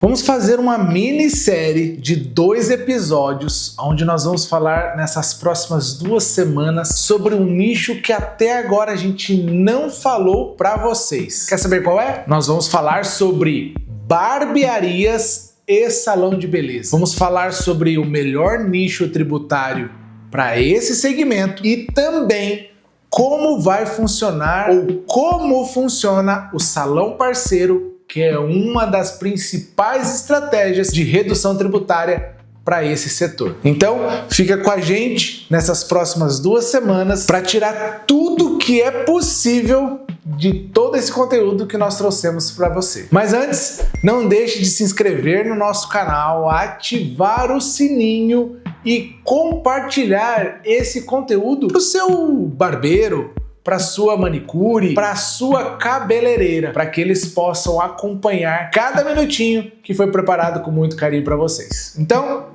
Vamos fazer uma minissérie de 2 episódios, onde nós vamos falar nessas próximas 2 semanas sobre um nicho que até agora a gente não falou para vocês. Quer saber qual é? Nós vamos falar sobre barbearias e salão de beleza. Vamos falar sobre o melhor nicho tributário para esse segmento e também como vai funcionar ou como funciona o salão parceiro, que é uma das principais estratégias de redução tributária para esse setor. Então, fica com a gente nessas próximas 2 semanas para tirar tudo que é possível de todo esse conteúdo que nós trouxemos para você. Mas antes, não deixe de se inscrever no nosso canal, ativar o sininho e compartilhar esse conteúdo para o seu barbeiro, para sua manicure, para sua cabeleireira, para que eles possam acompanhar cada minutinho que foi preparado com muito carinho para vocês. Então,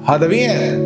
roda a vinheta!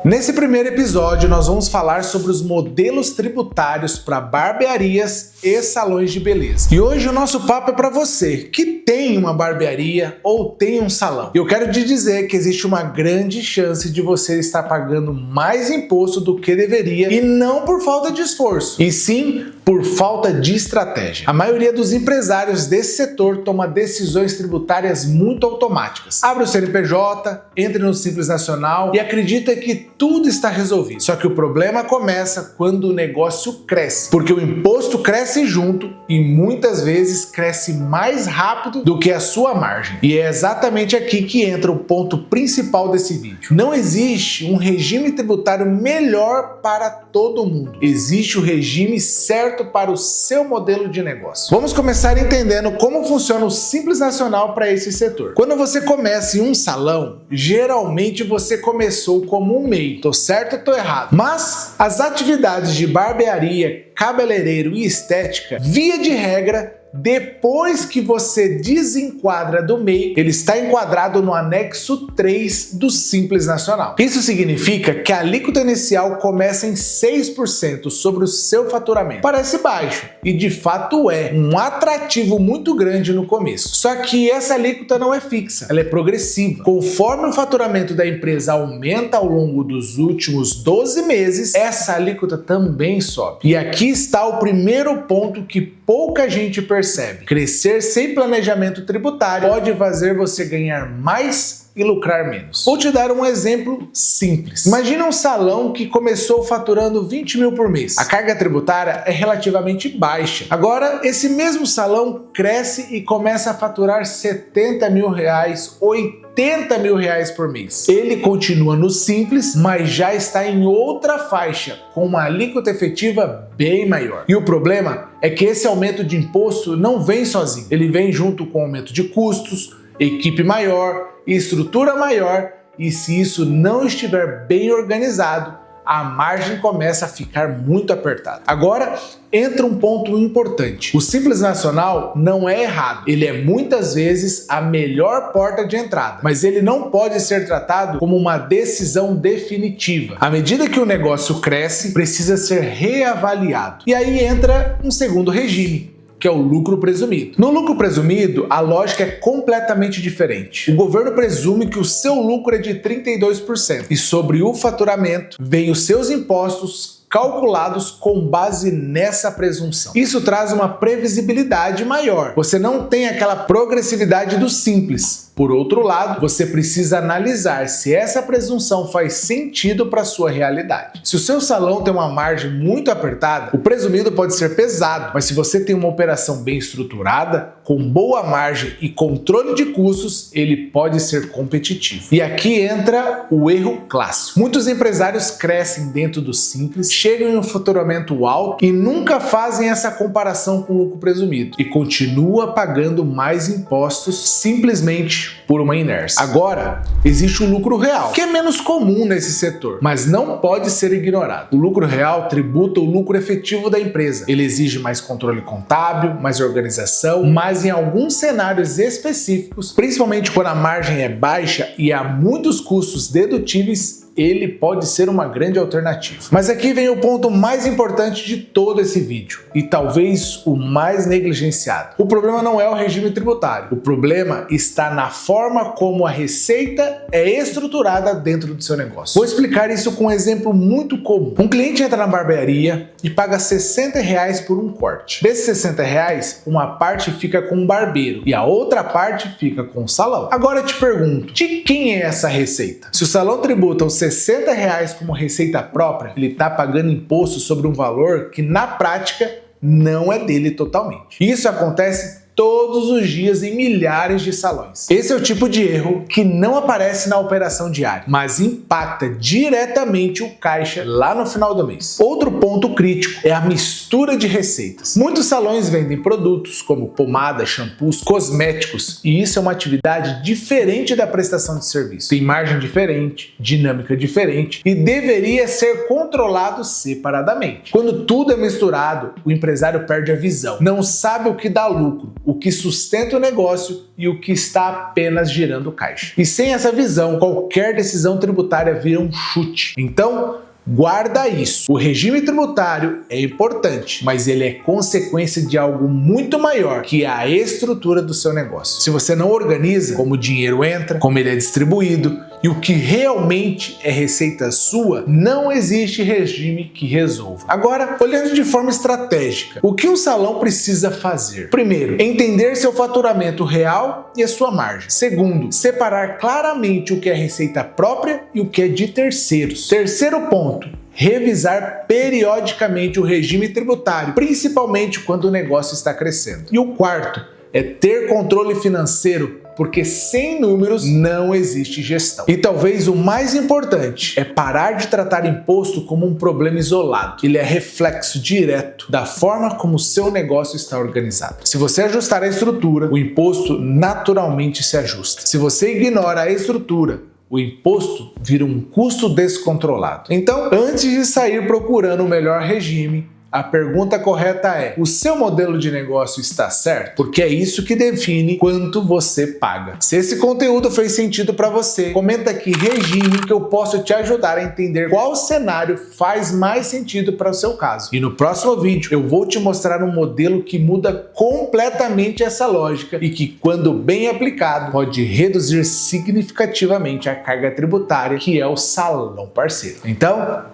Nesse primeiro episódio, nós vamos falar sobre os modelos tributários para barbearias e salões de beleza. E hoje o nosso papo é para você que tem uma barbearia ou tem um salão. Eu quero te dizer que existe uma grande chance de você estar pagando mais imposto do que deveria, e não por falta de esforço, e sim por falta de estratégia. A maioria dos empresários desse setor toma decisões tributárias muito automáticas. Abre o CNPJ, entra no Simples Nacional e acredita que tudo está resolvido. Só que o problema começa quando o negócio cresce, porque o imposto cresce junto e muitas vezes cresce mais rápido do que a sua margem. E é exatamente aqui que entra o ponto principal desse vídeo. Não existe um regime tributário melhor para todo mundo. Existe o regime certo para o seu modelo de negócio. Vamos começar entendendo como funciona o Simples Nacional para esse setor. Quando você começa em um salão, geralmente você começou como um MEI. Tô certo ou tô errado? Mas as atividades de barbearia, cabeleireiro e estética, via de regra, depois que você desenquadra do MEI, ele está enquadrado no anexo 3 do Simples Nacional. Isso significa que a alíquota inicial começa em 6% sobre o seu faturamento. Parece baixo, e de fato é um atrativo muito grande no começo. Só que essa alíquota não é fixa, ela é progressiva. Conforme o faturamento da empresa aumenta ao longo dos últimos 12 meses, essa alíquota também sobe. E aqui está o primeiro ponto que pouca gente percebe. Crescer sem planejamento tributário pode fazer você ganhar mais e lucrar menos. Vou te dar um exemplo simples. Imagina um salão que começou faturando 20 mil por mês. A carga tributária é relativamente baixa. Agora, esse mesmo salão cresce e começa a faturar 70 mil reais, 80 mil reais por mês. Ele continua no Simples, mas já está em outra faixa, com uma alíquota efetiva bem maior. E o problema é que esse aumento de imposto não vem sozinho. Ele vem junto com aumento de custos, equipe maior, estrutura maior, e se isso não estiver bem organizado, a margem começa a ficar muito apertada. Agora entra um ponto importante. O Simples Nacional não é errado. Ele é muitas vezes a melhor porta de entrada, mas ele não pode ser tratado como uma decisão definitiva. À medida que o negócio cresce, precisa ser reavaliado. E aí entra um segundo regime, que é o lucro presumido. No lucro presumido, a lógica é completamente diferente. O governo presume que o seu lucro é de 32% e sobre o faturamento vem os seus impostos calculados com base nessa presunção. Isso traz uma previsibilidade maior. Você não tem aquela progressividade do Simples. Por outro lado, você precisa analisar se essa presunção faz sentido para a sua realidade. Se o seu salão tem uma margem muito apertada, o presumido pode ser pesado, mas se você tem uma operação bem estruturada, com boa margem e controle de custos, ele pode ser competitivo. E aqui entra o erro clássico. Muitos empresários crescem dentro do Simples, chegam em um faturamento alto e nunca fazem essa comparação com o lucro presumido e continua pagando mais impostos simplesmente por uma inércia. Agora, existe o lucro real, que é menos comum nesse setor, mas não pode ser ignorado. O lucro real tributa o lucro efetivo da empresa. Ele exige mais controle contábil, mais organização, mas em alguns cenários específicos, principalmente quando a margem é baixa e há muitos custos dedutíveis, ele pode ser uma grande alternativa. Mas aqui vem o ponto mais importante de todo esse vídeo, e talvez o mais negligenciado. O problema não é o regime tributário, o problema está na forma como a receita é estruturada dentro do seu negócio. Vou explicar isso com um exemplo muito comum. Um cliente entra na barbearia e paga R$60 por um corte. Desses R$60, uma parte fica com o barbeiro e a outra parte fica com o salão. Agora eu te pergunto, de quem é essa receita? Se o salão tributa os R$60 como receita própria, ele está pagando imposto sobre um valor que na prática não é dele totalmente. Isso acontece todos os dias em milhares de salões. Esse é o tipo de erro que não aparece na operação diária, mas impacta diretamente o caixa lá no final do mês. Outro ponto crítico é a mistura de receitas. Muitos salões vendem produtos como pomada, shampoos, cosméticos, e isso é uma atividade diferente da prestação de serviço. Tem margem diferente, dinâmica diferente e deveria ser controlado separadamente. Quando tudo é misturado, o empresário perde a visão, não sabe o que dá lucro, o que sustenta o negócio e o que está apenas girando caixa. E sem essa visão, qualquer decisão tributária vira um chute. Então, guarda isso. O regime tributário é importante, mas ele é consequência de algo muito maior, que é a estrutura do seu negócio. Se você não organiza como o dinheiro entra, como ele é distribuído e o que realmente é receita sua, não existe regime que resolva. Agora, olhando de forma estratégica, o que um salão precisa fazer? Primeiro, entender seu faturamento real e a sua margem. Segundo, separar claramente o que é receita própria e o que é de terceiros. Terceiro ponto, revisar periodicamente o regime tributário, principalmente quando o negócio está crescendo. E o quarto é ter controle financeiro, porque sem números não existe gestão. E talvez o mais importante é parar de tratar imposto como um problema isolado. Ele é reflexo direto da forma como o seu negócio está organizado. Se você ajustar a estrutura, o imposto naturalmente se ajusta. Se você ignora a estrutura, o imposto vira um custo descontrolado. Então, antes de sair procurando o melhor regime, a pergunta correta é: o seu modelo de negócio está certo? Porque é isso que define quanto você paga. Se esse conteúdo fez sentido para você, comenta aqui regime que eu posso te ajudar a entender qual cenário faz mais sentido para o seu caso. E no próximo vídeo eu vou te mostrar um modelo que muda completamente essa lógica e que, quando bem aplicado, pode reduzir significativamente a carga tributária, que é o salão parceiro. Então,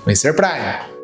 vem ser Prime!